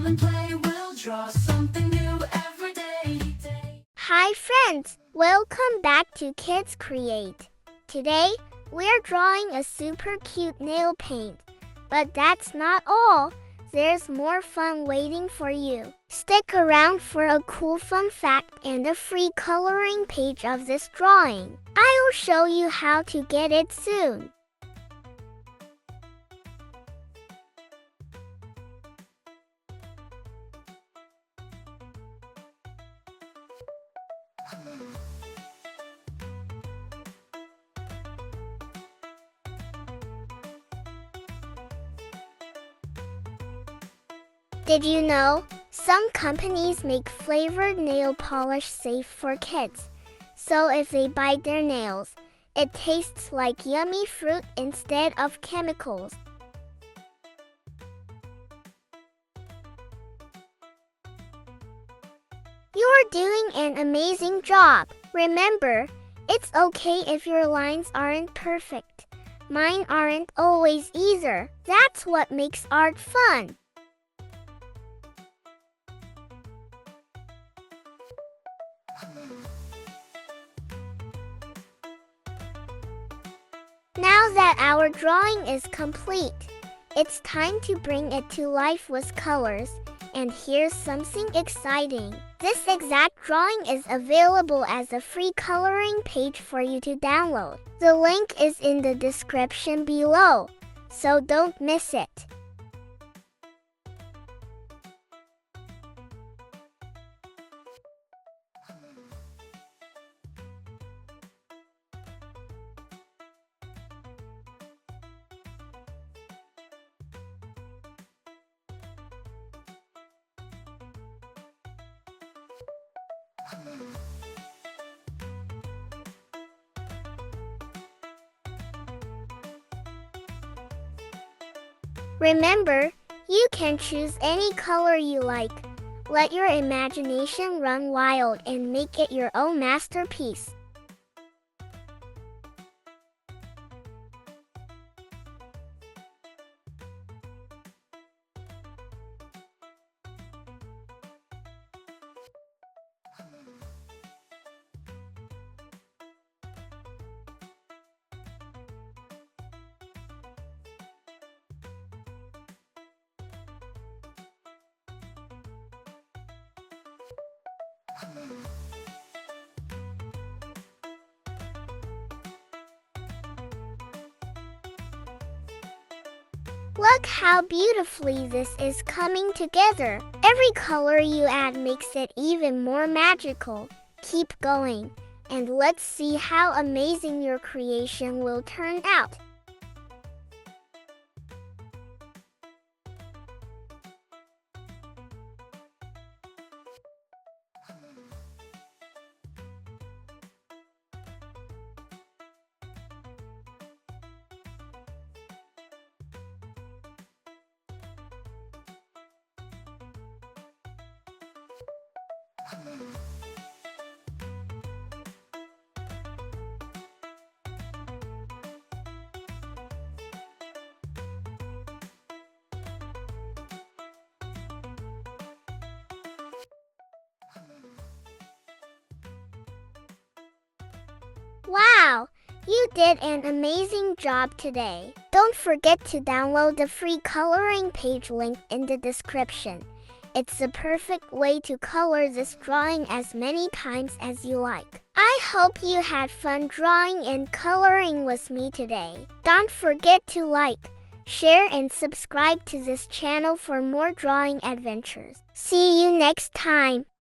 school and play. We'll draw something new every day. Hi friends, welcome back to Kids Create. Today, we're drawing a super cute nail paint. But that's not all. There's more fun waiting for you. Stick around for a cool fun fact and a free coloring page of this drawing. I'll show you how to get it soon. Did you know? Some companies make flavored nail polish safe for kids. So if they bite their nails, it tastes like yummy fruit instead of chemicals. You're doing an amazing job. Remember, it's okay if your lines aren't perfect. Mine aren't always either. That's what makes art fun. Now that our drawing is complete, it's time to bring it to life with colors. And here's something exciting. This exact drawing is available as a free coloring page for you to download. The link is in the description below, so don't miss it. Remember, you can choose any color you like. Let your imagination run wild and make it your own masterpiece. Look how beautifully this is coming together. Every color you add makes it even more magical. Keep going, and let's see how amazing your creation will turn out. Wow! You did an amazing job today. Don't forget to download the free coloring page link in the description. It's the perfect way to color this drawing as many times as you like. I hope you had fun drawing and coloring with me today. Don't forget to like, share and subscribe to this channel for more drawing adventures. See you next time.